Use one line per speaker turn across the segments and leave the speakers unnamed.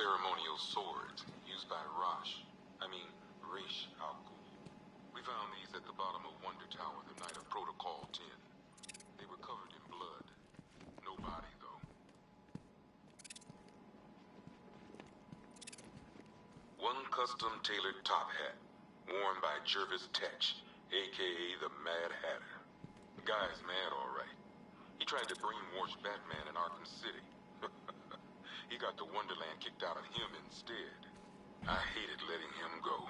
ceremonial swords used by Rish al Ghul. We found these at the bottom of Wonder Tower the night of Protocol 10. They were covered in blood. No body, though. One custom-tailored top hat, worn by Jervis Tetch, a.k.a. the Mad Hatter. The guy's mad, all right. He tried to brainwash Batman in Arkham City. He got the Wonderland kicked out of him instead. I hated letting him go.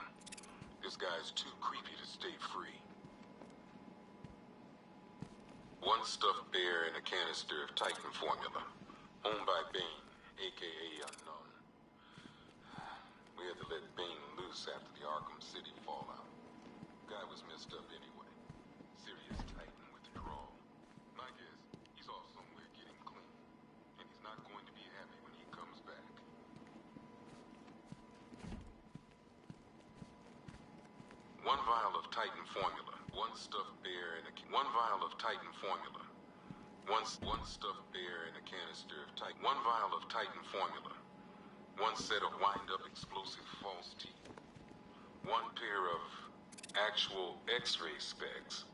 This guy's too creepy to stay free. One stuffed bear in a canister of Titan formula, owned by Bane, a.k.a. Unknown. We had to let Bane loose after the Arkham City fallout. The guy was messed up anyway. Serious Titan withdrawal. My guess, he's off somewhere getting clean. And he's not going to be happy when he comes back. One vial of Titan formula. One stuffed bear in a... One vial of Titan formula. One stuffed bear in a canister of Titan... One vial of Titan formula. One set of wind-up explosive false teeth. One pair of actual X-ray specs.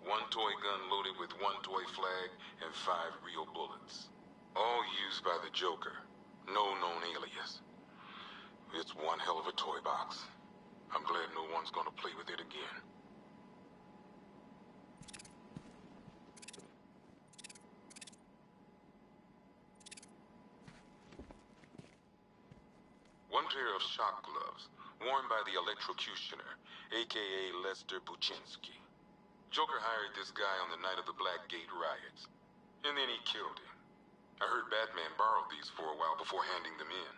One toy gun loaded with one toy flag and 5 real bullets. All used by the Joker. No known alias. It's one hell of a toy box. I'm glad no one's gonna play with it again. One pair of shock gloves, worn by the Electrocutioner, a.k.a. Lester Buczynski. Joker hired this guy on the night of the Blackgate riots, and then he killed him. I heard Batman borrowed these for a while before handing them in.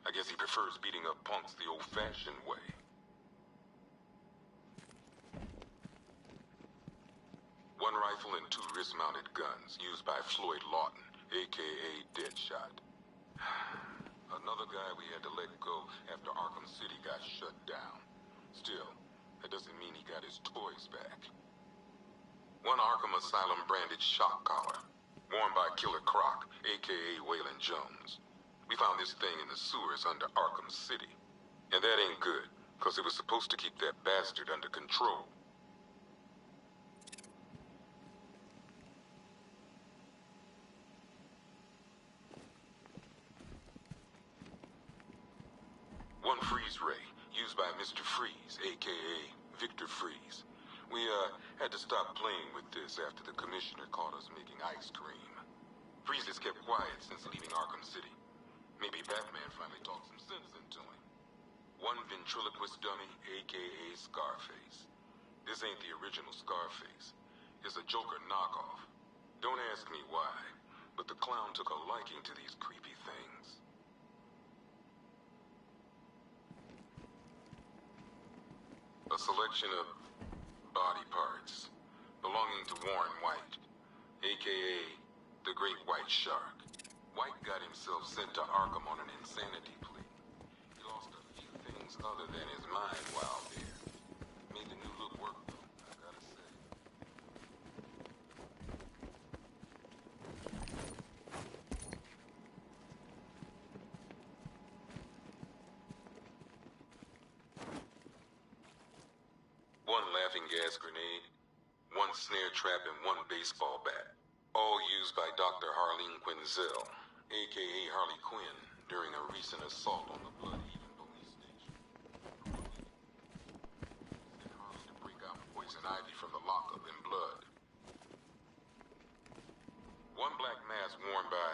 I guess he prefers beating up punks the old-fashioned way. One rifle and 2 wrist-mounted guns used by Floyd Lawton, a.k.a. Deadshot. Another guy we had to let go after Arkham City got shut down. Still, that doesn't mean he got his toys back. One Arkham Asylum branded shock collar, worn by Killer Croc, a.k.a. Waylon Jones. We found this thing in the sewers under Arkham City. And that ain't good, because it was supposed to keep that bastard under control. One freeze ray, used by Mr. Freeze, a.k.a. Victor Freeze. We, had to stop playing with this after the commissioner caught us making ice cream. Freeze has kept quiet since leaving Arkham City. Maybe Batman finally talked some sense into him. One ventriloquist dummy, a.k.a. Scarface. This ain't the original Scarface. It's a Joker knockoff. Don't ask me why, but the clown took a liking to these creepy things. A selection of body parts belonging to Warren White, a.k.a. the Great White Shark. White got himself sent to Arkham on an insanity plea. He lost a few things other than his mind while there. Made the new look work, though, I gotta say. One laughing gas grenade, one snare trap, and one baseball bat. All used by Dr. Harleen Quinzel, a.k.a. Harley Quinn, during a recent assault on the Blood-Haven police station. Sent Harley to break out Poison Ivy from the lockup in blood. One black mask worn by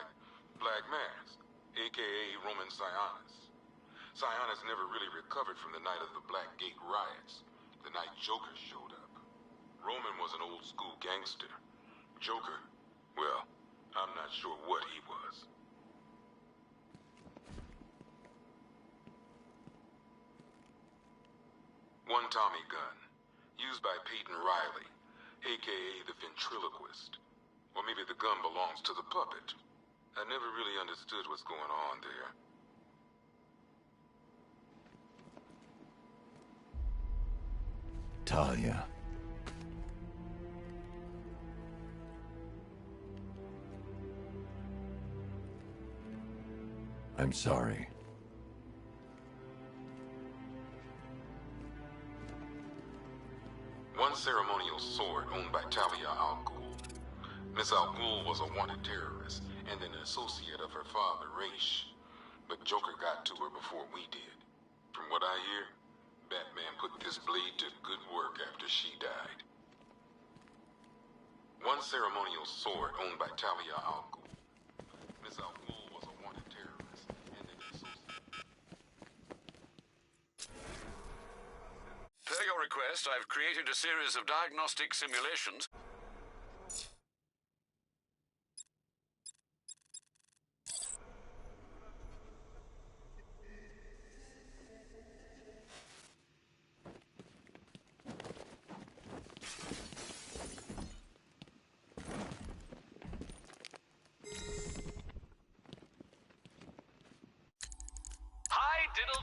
Black Mask, a.k.a. Roman Sionis. Sionis never really recovered from the night of the Blackgate riots, the night Joker showed up. Roman was an old-school gangster. Joker, well, I'm not sure what he was. One Tommy gun, used by Peyton Riley, a.k.a. the ventriloquist. Or maybe the gun belongs to the puppet. I never really understood what's going on there.
Talia. I'm sorry.
One ceremonial sword owned by Talia al Ghul. Miss al Ghul was a wanted terrorist and an associate of her father, Raish. But Joker got to her before we did. From what I hear, Batman put this blade to good work after she died. One ceremonial sword owned by Talia al Ghul. Miss al Ghul was a wanted terrorist and an associate.
Per your request, I've created a series of diagnostic simulations.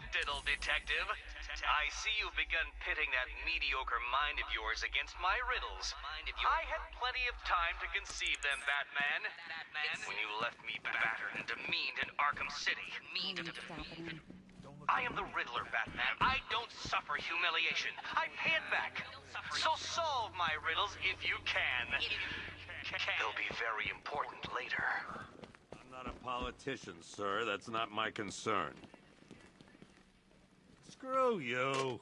Diddle, detective. I see you've begun pitting that mediocre mind of yours against my riddles. I had plenty of time to conceive them, Batman. When you left me battered and demeaned in Arkham City. I am the Riddler, Batman. I don't suffer humiliation. I pay it back. So solve my riddles if you can. They'll be very important later.
I'm not a politician, sir. That's not my concern. Screw you.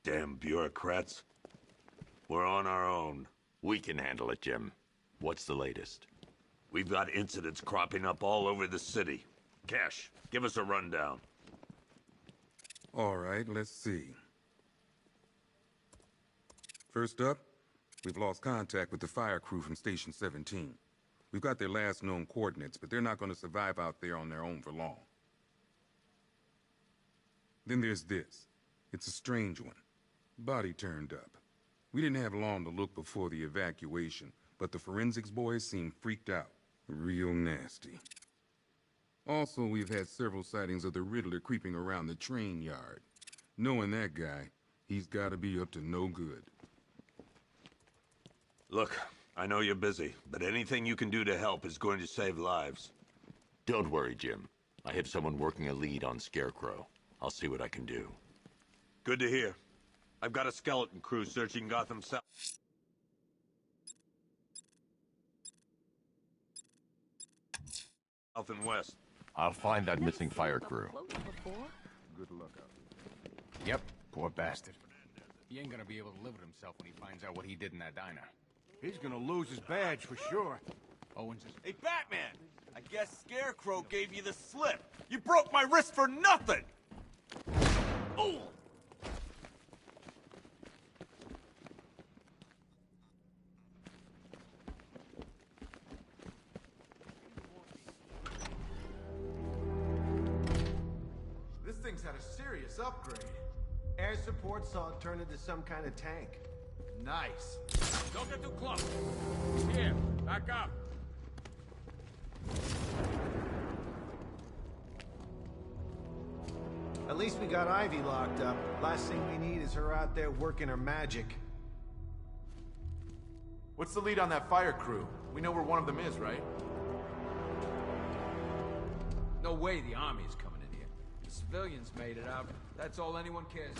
Damn bureaucrats. We're on our own.
We can handle it, Jim. What's the latest?
We've got incidents cropping up all over the city. Cash, give us a rundown.
All right, let's see. First up, we've lost contact with the fire crew from Station 17. We've got their last known coordinates, but they're not going to survive out there on their own for long. Then there's this. It's a strange one. Body turned up. We didn't have long to look before the evacuation, but the forensics boys seemed freaked out. Real nasty. Also, we've had several sightings of the Riddler creeping around the train yard. Knowing that guy, he's gotta be up to no good.
Look, I know you're busy, but anything you can do to help is going to save lives.
Don't worry, Jim. I have someone working a lead on Scarecrow. I'll see what I can do.
Good to hear. I've got a skeleton crew searching Gotham South. South and West.
I'll find that missing fire crew.
Good luck out there.
Yep, poor bastard. He ain't gonna be able to live with himself when he finds out what he did in that diner.
He's gonna lose his badge for sure.
Owens is...
Hey, Batman! I guess Scarecrow gave you the slip. You broke my wrist for nothing! Oh!
This thing's had a serious upgrade. Air support saw it turn into some kind of tank. Nice.
Don't get too close. Here, back up.
At least we got Ivy locked up. Last thing we need is her out there working her magic.
What's the lead on that fire crew? We know where one of them is, right?
No way the army's coming in here. The civilians made it out. That's all anyone cares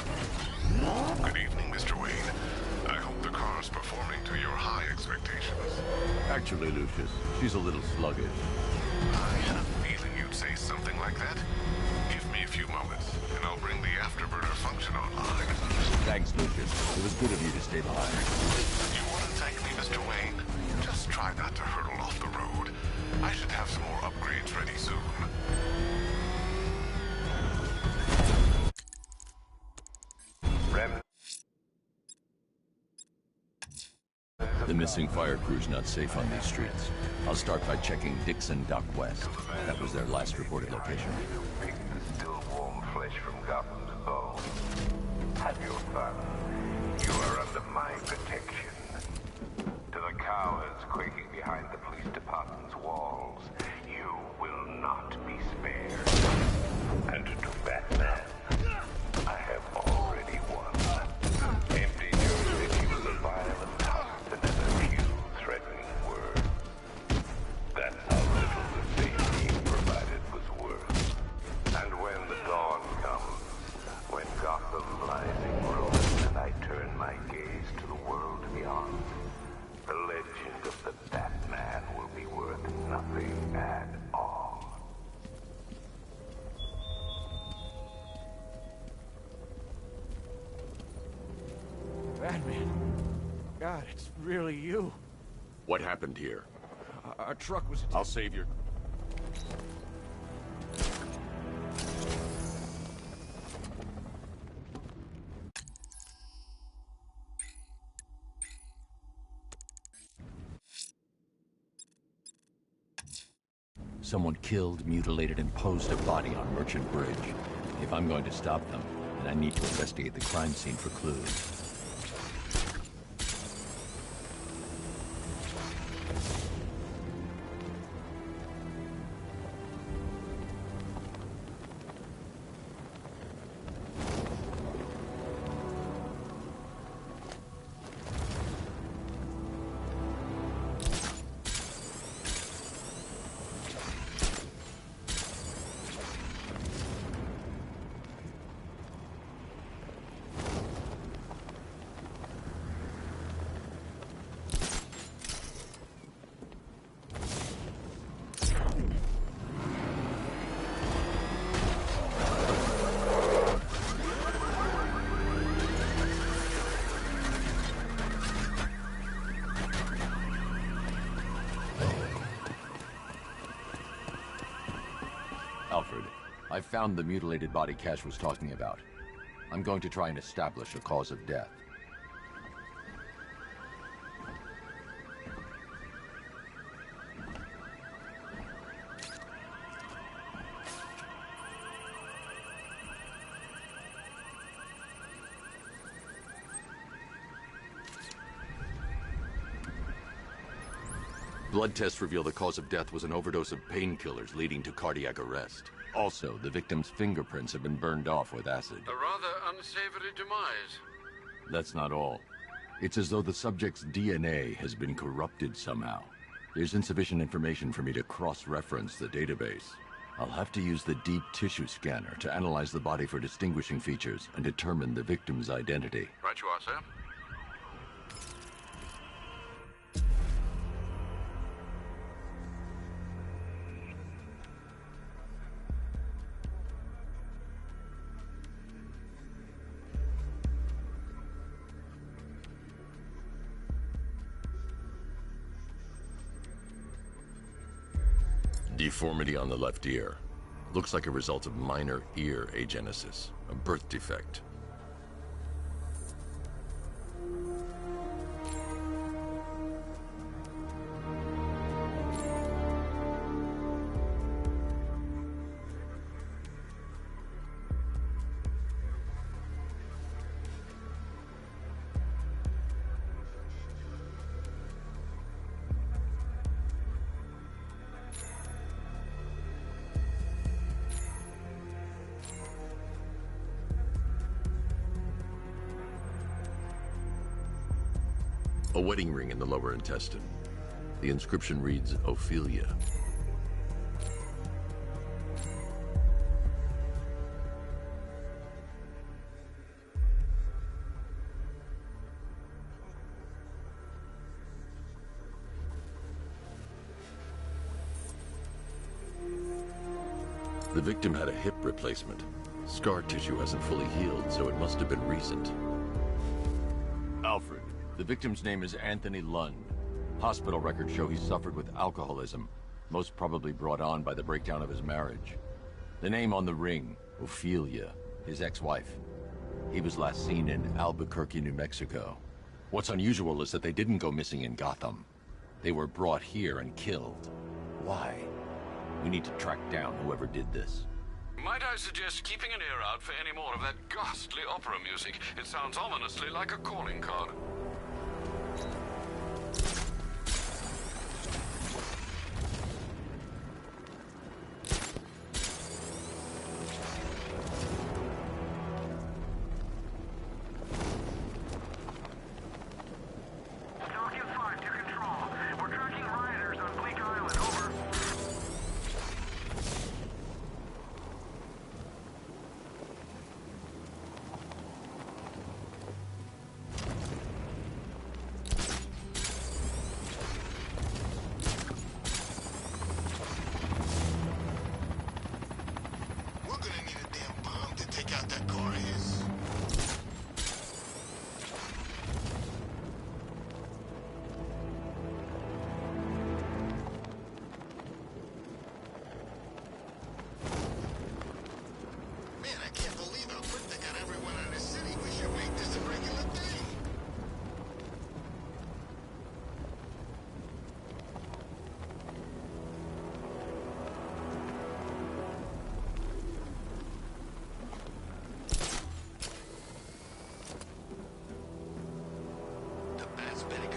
about. Good evening, Mr. Wayne. I hope the car's performing to your high expectations.
Actually, Lucius, she's a little sluggish.
I had a feeling you'd say something like that. Give me a few moments, and I'll bring the afterburner function online.
Thanks, Lucius. It was good of you to stay behind.
You want to thank me, Mr. Wayne? Just try not to hurtle off the road. I should have some more upgrades ready soon.
The missing fire crew's not safe on these streets. I'll start by checking Dixon Dock West. That was their last reported location.
Still warm flesh from Gotham's bone. Have your fun. You are under my protection. To the cowards quaking behind the police department's walls, you will not be spared. And to Batman, I have already won. Emptied your city with a violent constant and a few threatening words. That's how little the safety you provided was worth. And when the dawn comes, when Gotham lies in ruins and I
Batman. God, it's really you.
What happened here?
Our truck was...
I'll save your... Someone killed, mutilated, and posed a body on Merchant Bridge. If I'm going to stop them, then I need to investigate the crime scene for clues. Alfred, I found the mutilated body Cash was talking about. I'm going to try and establish a cause of death. Blood tests reveal the cause of death was an overdose of painkillers leading to cardiac arrest. Also, the victim's fingerprints have been burned off with acid.
A rather unsavory demise.
That's not all. It's as though the subject's DNA has been corrupted somehow. There's insufficient information for me to cross-reference the database. I'll have to use the deep tissue scanner to analyze the body for distinguishing features and determine the victim's identity.
Right you are, sir.
Deformity on the left ear. Looks like a result of minor ear agenesis, a birth defect. A wedding ring in the lower intestine. The inscription reads, Ophelia. The victim had a hip replacement. Scar tissue hasn't fully healed, so it must have been recent. Alfred. The victim's name is Anthony Lund. Hospital records show he suffered with alcoholism, most probably brought on by the breakdown of his marriage. The name on the ring, Ophelia, his ex-wife. He was last seen in Albuquerque, New Mexico. What's unusual is that they didn't go missing in Gotham. They were brought here and killed. Why? We need to track down whoever did this.
Might I suggest keeping an ear out for any more of that ghastly opera music? It sounds ominously like a calling card.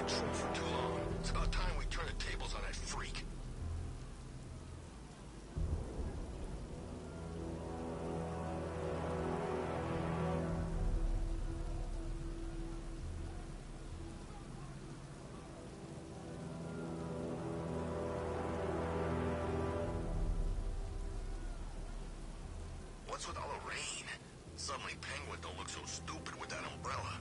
control for too long. It's about time we turn the tables on that freak. What's with all the rain? Suddenly Penguin don't look so stupid with that umbrella.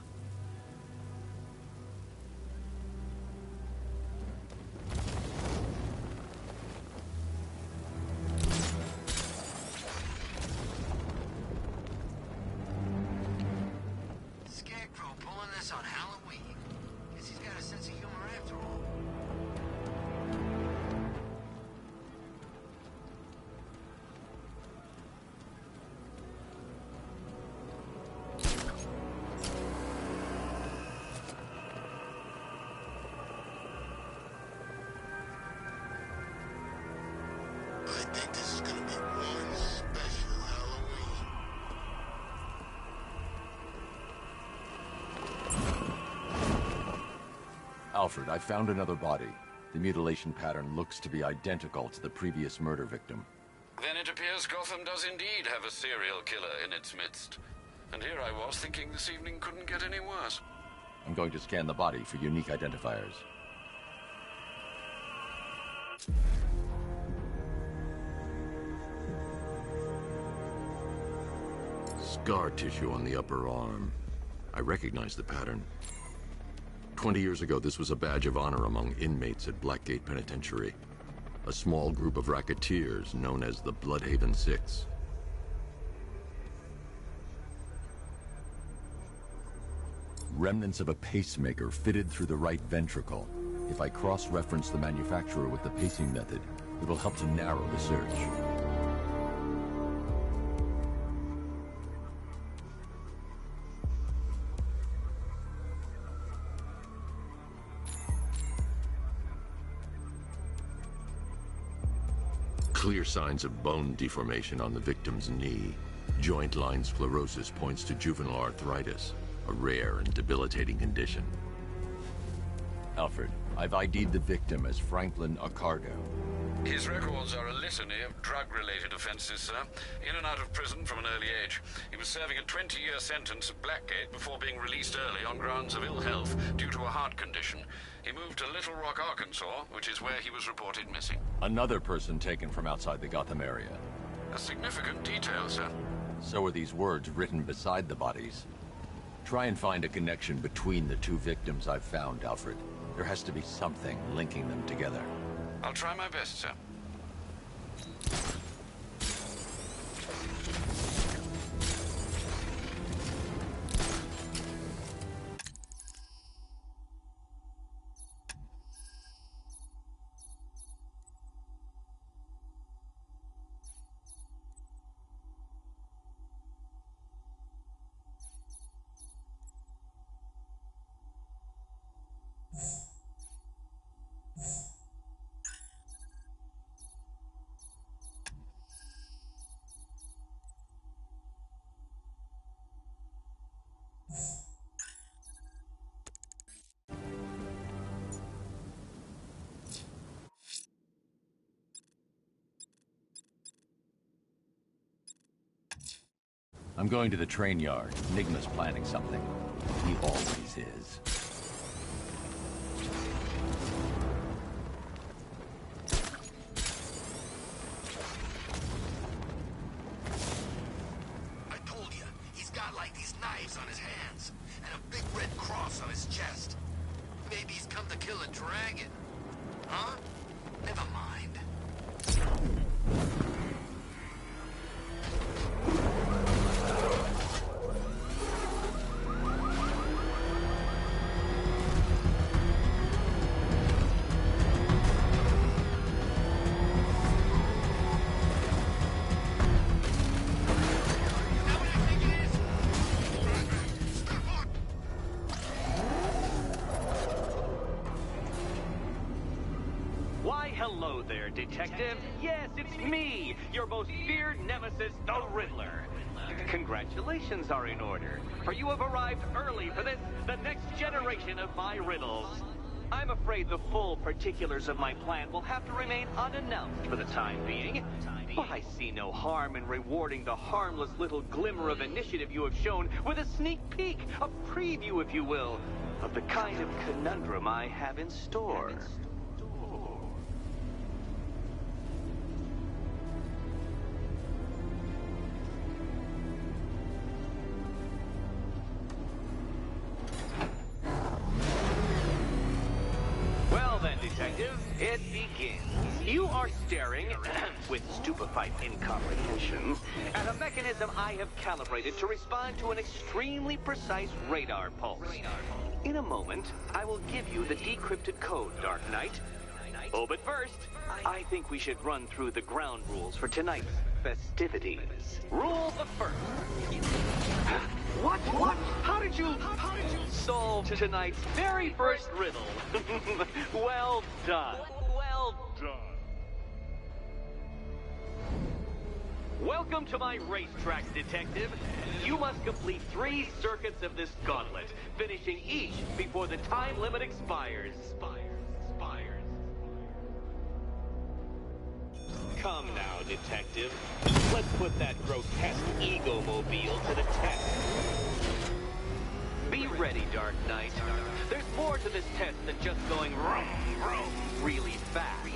Scarecrow pulling this on Halloween. Guess he's got a sense of humor after all.
I think this is gonna be one special Halloween.
Alfred, I found another body. The mutilation pattern looks to be identical to the previous murder victim.
Then it appears Gotham does indeed have a serial killer in its midst. And here I was thinking this evening couldn't get any worse.
I'm going to scan the body for unique identifiers.
Scar tissue on the upper arm. I recognize the pattern. 20 years ago, this was a badge of honor among inmates at Blackgate Penitentiary. A small group of racketeers known as the Bloodhaven Six.
Remnants of a pacemaker fitted through the right ventricle. If I cross-reference the manufacturer with the pacing method, it will help to narrow the search.
Clear signs of bone deformation on the victim's knee. Joint line sclerosis points to juvenile arthritis, a rare and debilitating condition.
Alfred, I've ID'd the victim as Franklin Accardo.
His records are a litany of drug-related offenses, sir. In and out of prison from an early age. He was serving a 20-year sentence at Blackgate before being released early on grounds of ill health due to a heart condition. He moved to Little Rock, Arkansas, which is where he was reported missing.
Another person taken from outside the Gotham area.
A significant detail, sir.
So are these words written beside the bodies. Try and find a connection between the two victims I've found, Alfred. There has to be something linking them together.
I'll try my best, sir.
I'm going to the train yard. Enigma's planning something. He always is.
I told you, he's got like these knives on his hands, and a big red cross on his chest. Maybe he's come to kill a dragon. Huh? Never mind.
Hello there, Detective. Yes, it's me, your most feared nemesis, the Riddler. Congratulations are in order, for you have arrived early for this, the next generation of my riddles. I'm afraid the full particulars of my plan will have to remain unannounced for the time being. But I see no harm in rewarding the harmless little glimmer of initiative you have shown with a sneak peek, a preview, if you will, of the kind of conundrum I have in store. Well then, Detective, it begins. You are staring, with stupefied incomprehension, at a mechanism I have calibrated to respond to an extremely precise radar pulse. In a moment, I will give you the decrypted code, Dark Knight. Oh, but first, I think we should run through the ground rules for tonight's festivities. Rule the first. What? How did you solve tonight's very first riddle? Well done. Well done. Welcome to my racetrack, Detective. You must complete 3 circuits of this gauntlet, finishing each before the time limit expires. Come now, Detective. Let's put that grotesque ego-mobile to the test. Be ready, Dark Knight. There's more to this test than just going vroom, vroom, really fast.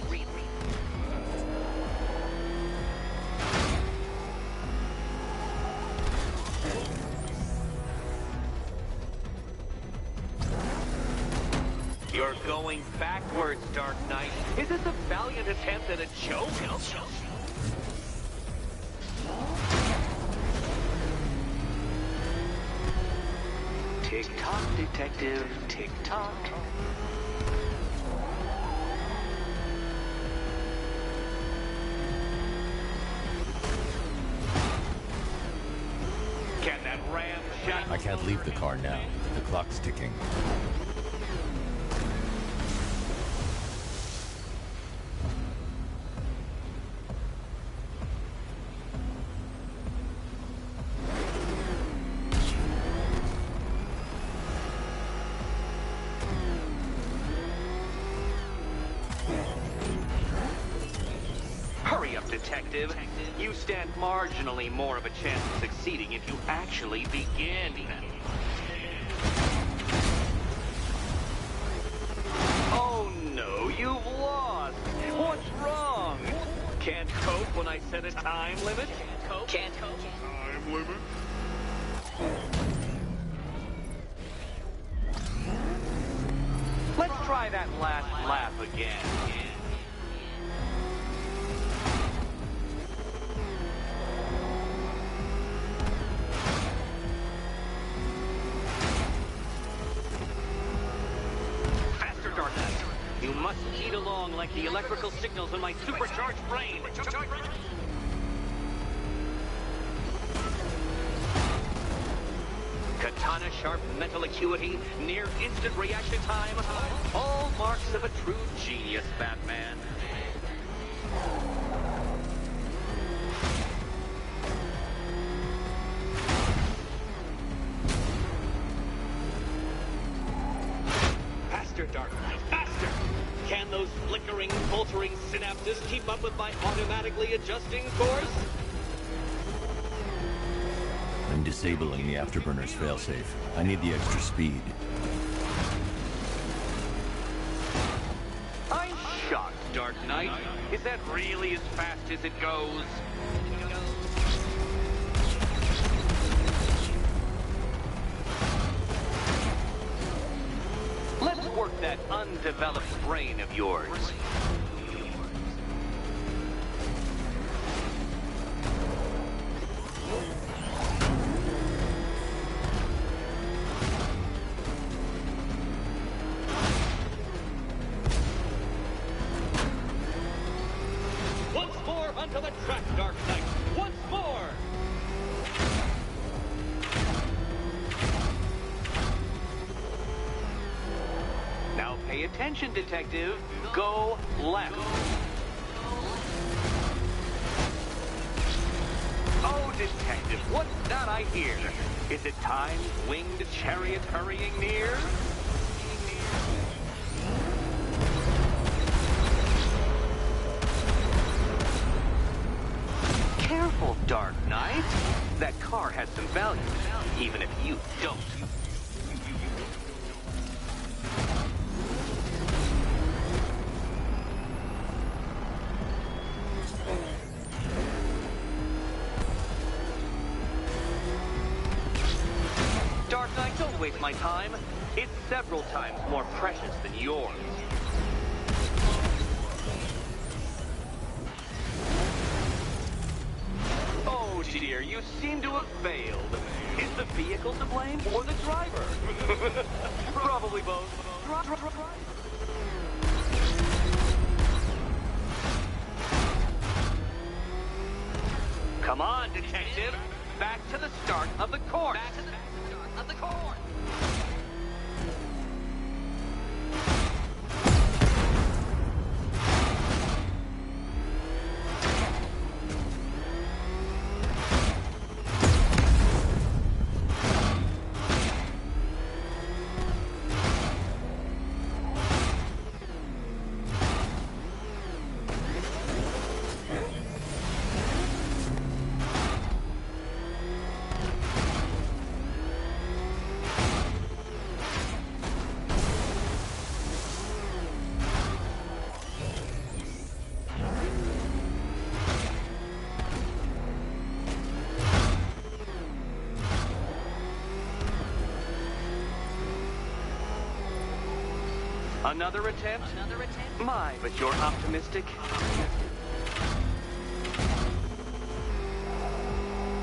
You're going backwards, Dark Knight. Is this a valiant attempt at a joke? Tick-tock, Detective, tick-tock. Can that ram shot?
I can't leave the car now. The clock's ticking.
Hurry up, Detective. You stand marginally more of a chance of succeeding if you actually begin. Oh no, you've lost. What's wrong? Can't cope when I set a time limit? Can't cope? Time limit? Let's try that last lap again. You must eat along like the electrical signals in my supercharged brain. Katana sharp mental acuity, near instant reaction time. All marks of a true genius, Batman. Faster, Dark Knight, faster! Can those flickering, faltering synapses keep up with my automatically adjusting course?
I'm disabling the afterburner's failsafe. I need the extra speed.
I'm shocked, Dark Knight. Is that really as fast as it goes? Let's work that undeveloped brain of yours. Once more onto the track, Dark Knight. Once more! Now pay attention, Detective. Go left. Oh, Detective, what's that I hear? Is it time's winged chariot hurrying near? value, even if you don't. Dark Knight, don't waste my time. It's several times more precious than yours. Oh dear, you seem to have failed. Is the vehicle to blame or the driver? Probably both. Come on, detective. Back to the start of the course. Back to the start of the course. Another attempt? My, but you're optimistic.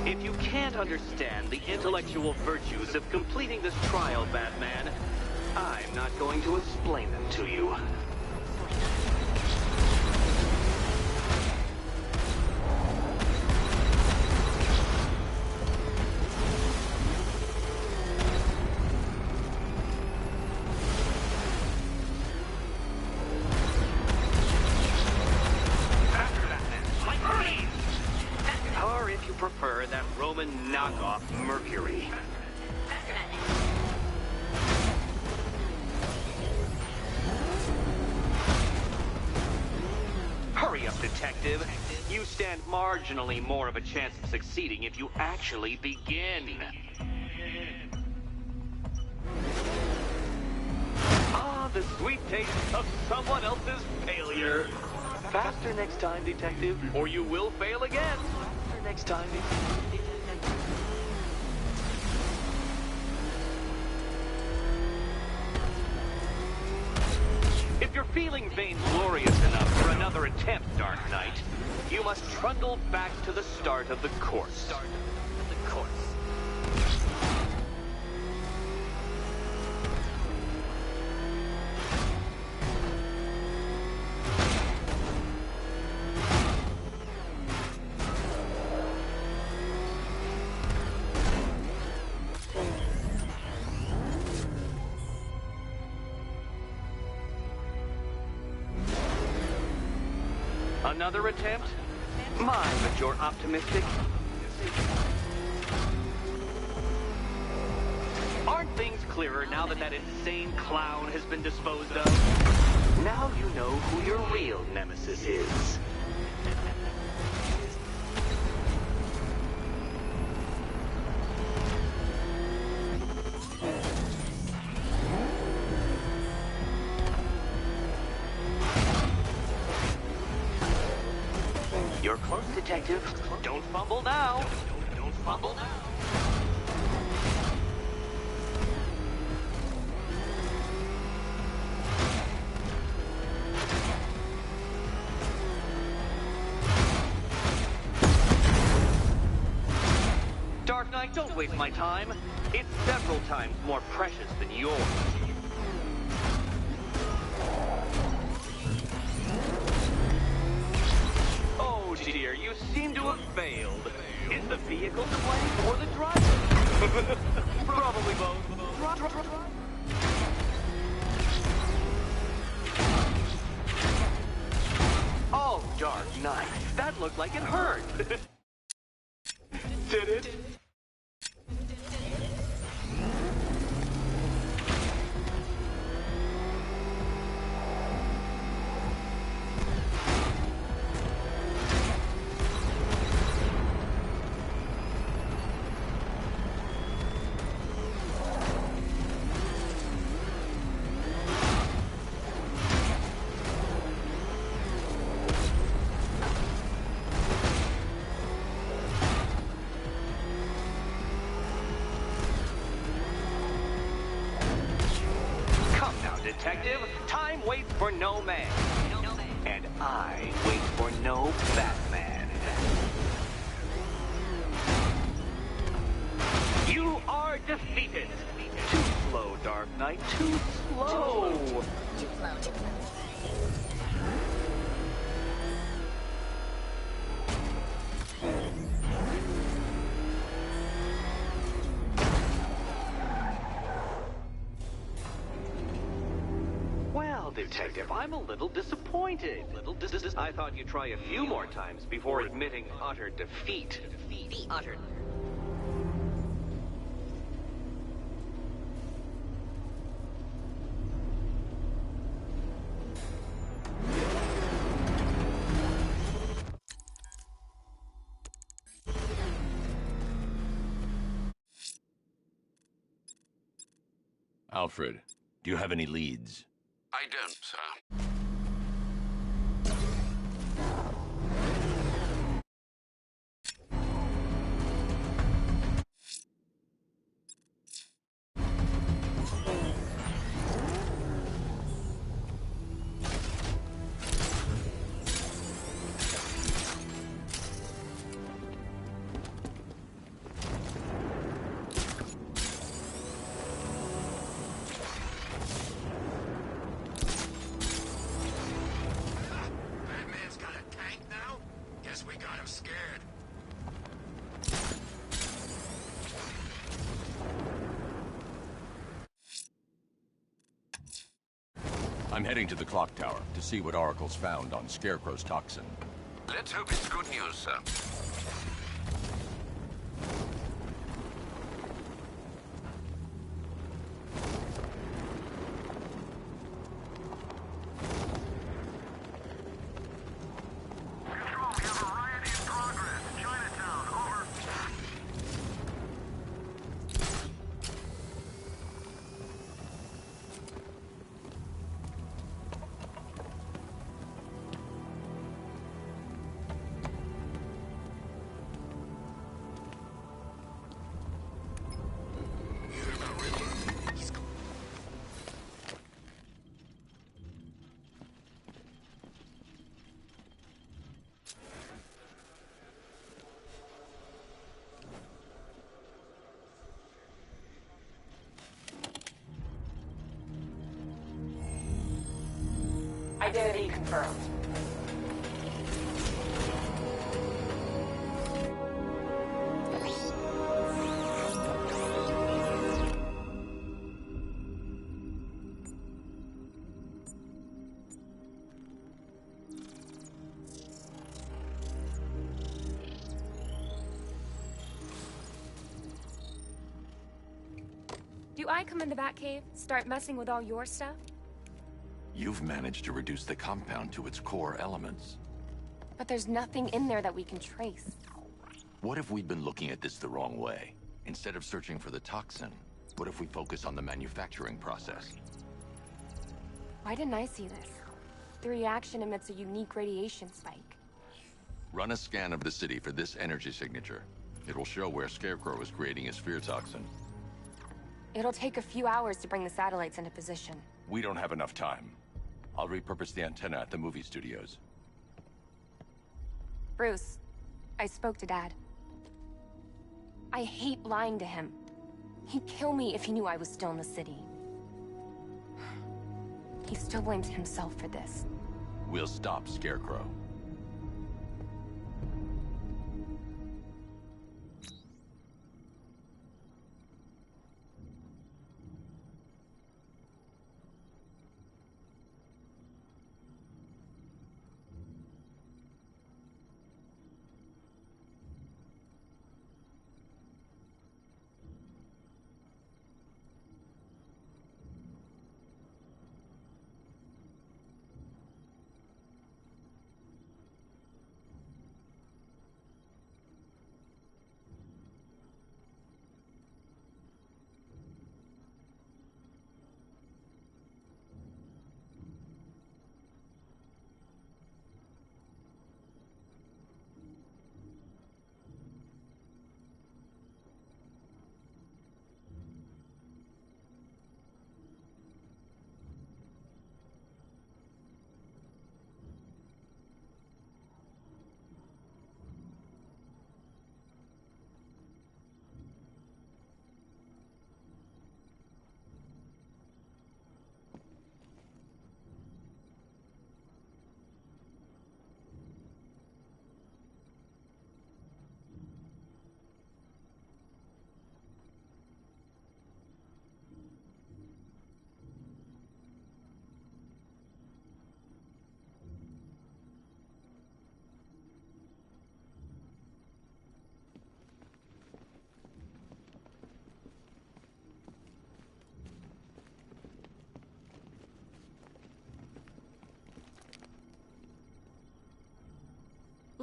If you can't understand the intellectual virtues of completing this trial, Batman, I'm not going to explain them to you. Prefer that Roman knockoff Mercury. Hurry up, detective. You stand marginally more of a chance of succeeding if you actually begin. Ah, the sweet taste of someone else's failure. Faster next time, detective, or you will fail again. Next time. If you're feeling vainglorious enough for another attempt, Dark Knight, you must trundle back to the start of the course. Another attempt? My, but you're optimistic. Aren't things clearer now that that insane clown has been disposed of? Now you know who your real nemesis is. You're close, detective. Don't fumble now. Don't fumble now. Dark Knight, don't waste my time. It's several times more precious than yours. Oh dear, you seem to have failed. Is the vehicle to blame or the driver? Probably both. Oh, Dark Knight, that looked like it hurt. Did it? detective. Time waits for no man. And I wait for no Batman. You are defeated. Too slow, Dark Knight. Too slow.
Too slow.
Well, Detective, I'm a little disappointed. I thought you'd try a few more times before admitting utter defeat.
Utter.
Alfred, do you have any leads?
I don't, sir.
Batman's got a tank now? Guess we got him scared.
I'm heading to the clock tower to see what Oracle's found on Scarecrow's toxin.
Let's hope it's good news, sir.
Identity confirmed.
Do I come in the Batcave, start messing with all your stuff?
You've managed to reduce the compound to its core elements.
But there's nothing in there that we can trace.
What if we'd been looking at this the wrong way? Instead of searching for the toxin, what if we focus on the manufacturing process?
Why didn't I see this? The reaction emits a unique radiation spike.
Run a scan of the city for this energy signature. It will show where Scarecrow is creating his fear toxin.
It'll take a few hours to bring the satellites into position.
We don't have enough time. I'll repurpose the antenna at the movie studios.
Bruce, I spoke to Dad. I hate lying to him. He'd kill me if he knew I was still in the city. He still blames himself for this.
We'll stop Scarecrow.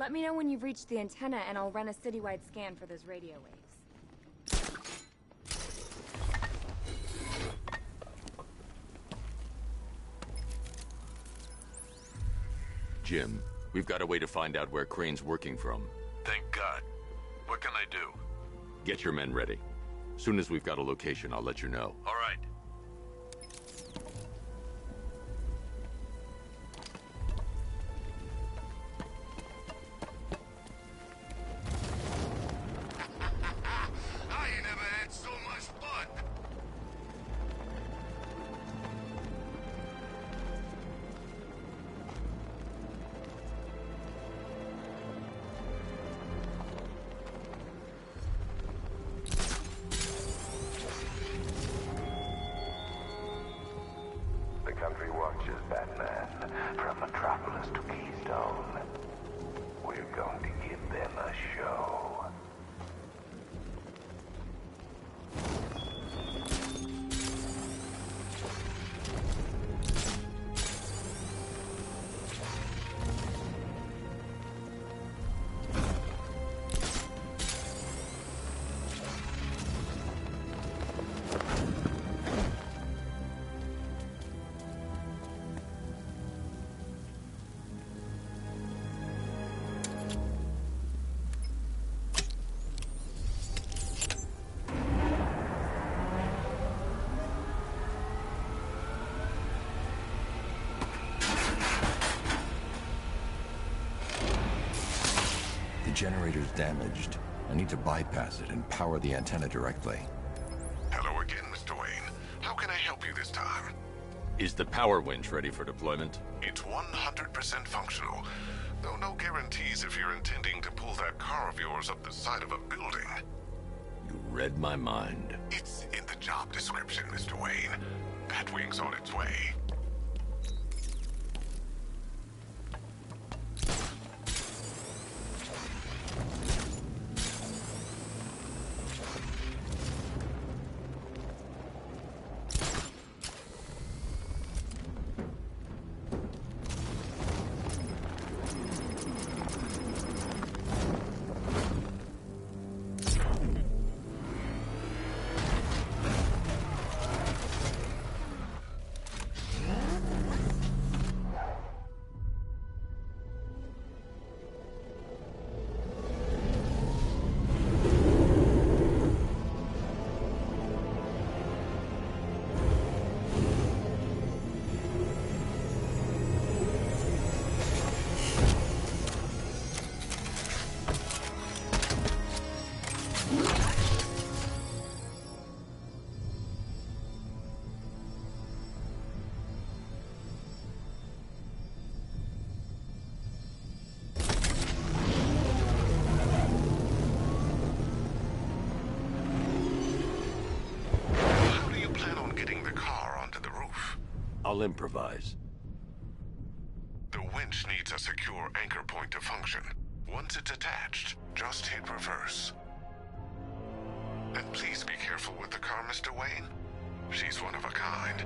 Let me know when you've reached the antenna and I'll run a citywide scan for those radio waves.
Jim, we've got a way to find out where Crane's working from.
Thank God. What can I do?
Get your men ready. Soon as we've got a location, I'll let you know.
All right.
I ain't never had so much fun.
The country watches, Batman. From Metropolis to Keystone. We're going to give them a show.
The generator's damaged. I need to bypass it and power the antenna directly.
Hello again, Mr. Wayne. How can I help you this time?
Is the power winch ready for deployment?
It's 100% functional, though no guarantees if you're intending to pull that car of yours up the side of a building.
You read my mind.
It's in the job description, Mr. Wayne. Batwing's on its way.
I'll improvise.
The winch needs a secure anchor point to function. Once it's attached, just hit reverse. And please be careful with the car, Mr. Wayne. She's one of a kind.